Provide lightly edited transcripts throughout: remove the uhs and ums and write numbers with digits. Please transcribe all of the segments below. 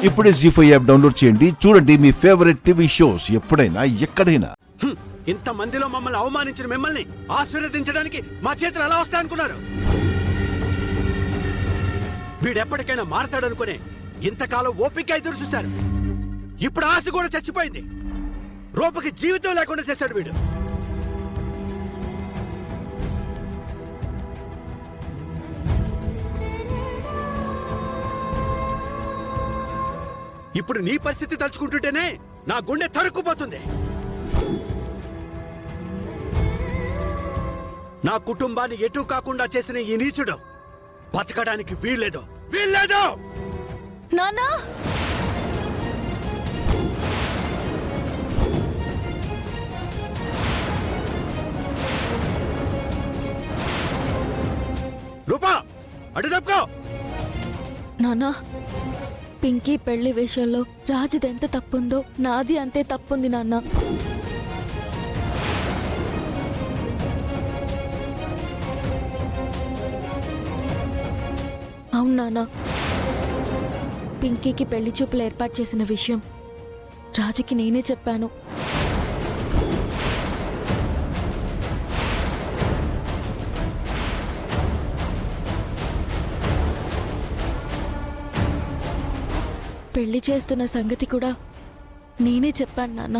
ఇప్పుడే జీ5 app download చేయండి. చూడండి మీ ఫేవరెట్ టీవీ షోస్ ఎప్పుడైనా ఎక్కడైనా. ఇంత మందిలో మమ్మల్ని అవమానించిన మిమ్మల్ని ఆశీర్వదించడానికి మా చేతులు ఎలా వస్తాయనుకున్నారు? వీడెప్పటికైనా మారతాడనుకునే ఇంతకాలం ఓపిక ఎదురు చూశారు. ఇప్పుడు ఆశ కూడా చచ్చిపోయింది. రూపకి జీవితం లేకుండా చేశాడు వీడు. ఇప్పుడు నీ పరిస్థితి తలుచుకుంటుంటేనే నా గుండె తరుక్కుపోతుంది. నా కుటుంబాన్ని ఎటూ కాకుండా చేసిన ఈ నీచుడు బతకడానికి వీల్లేదు. నాన్నా రూపా అటు తప్పుకో. నాన్నా, పింకీ పెళ్లి విషయంలో రాజుది ఎంత తప్పుందో నాది అంతే తప్పుంది నాన్న. అవును నాన్న, పింకీకి పెళ్లి చూపులు ఏర్పాటు చేసిన విషయం రాజుకి నేనే చెప్పాను. పెళ్లి చేస్తున్న సంగతి కూడా నేనే చెప్పాను నాన్న.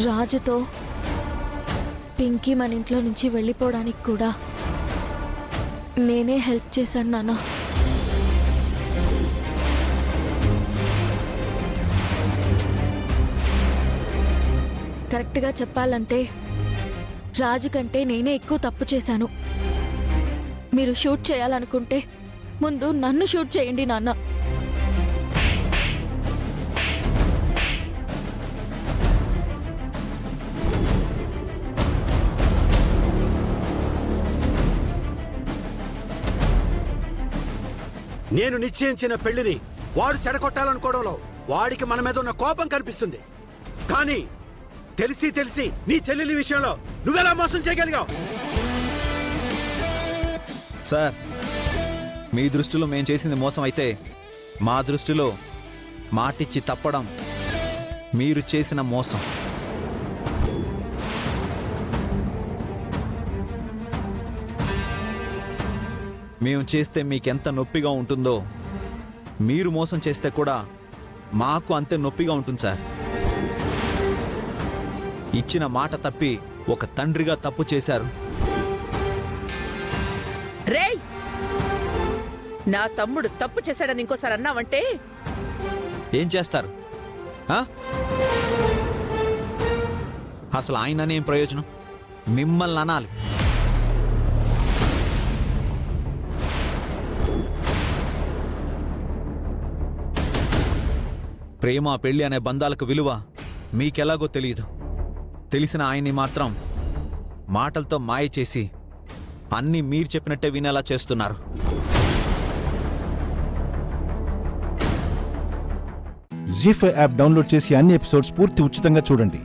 రాజుతో పింకీ మన ఇంట్లో నుంచి వెళ్ళిపోవడానికి కూడా నేనే హెల్ప్ చేశాను నాన్న. కరెక్ట్గా చెప్పాలంటే రాజు కంటే నేనే ఎక్కువ తప్పు చేశాను. మీరు షూట్ చేయాలనుకుంటే ముందు నన్ను షూట్ చేయండి నాన్న. నేను నిశ్చయించిన పెళ్లిని వాడు చెడగొట్టాలనుకోవడంలో వాడికి మన మీద ఉన్న కోపం కనిపిస్తుంది. కానీ తెలిసి తెలిసి నీ చెల్లెలి విషయంలో నువ్వెలా మోసం చేయగలిగావు? సార్, మీ దృష్టిలో మేం చేసింది మోసం అయితే మా దృష్టిలో మాటిచ్చి తప్పడం మీరు చేసిన మోసం. మేము చేస్తే మీకెంత నొప్పిగా ఉంటుందో మీరు మోసం చేస్తే కూడా మాకు అంతే నొప్పిగా ఉంటుంది సార్. ఇచ్చిన మాట తప్పి ఒక తండ్రిగా తప్పు చేశారు. రేయ్, నా తమ్ముడు తప్పు చేశాడని ఇంకోసారి అన్నావంటే ఏం చేస్తారు? అసలు ఆయననే ఏం ప్రయోజనం? మిమ్మల్ని అనాలి. ప్రేమ పెళ్లి అనే బంధాలకు విలువ మీకెలాగో తెలియదు. తెలిసిన ఆయన్ని మాత్రం మాటలతో మాయ చేసి అన్నీ మీరు చెప్పినట్టే వినేలా చేస్తున్నారు. జీ5 యాప్ డౌన్లోడ్ చేసి అన్ని ఎపిసోడ్స్ పూర్తి ఉచితంగా చూడండి.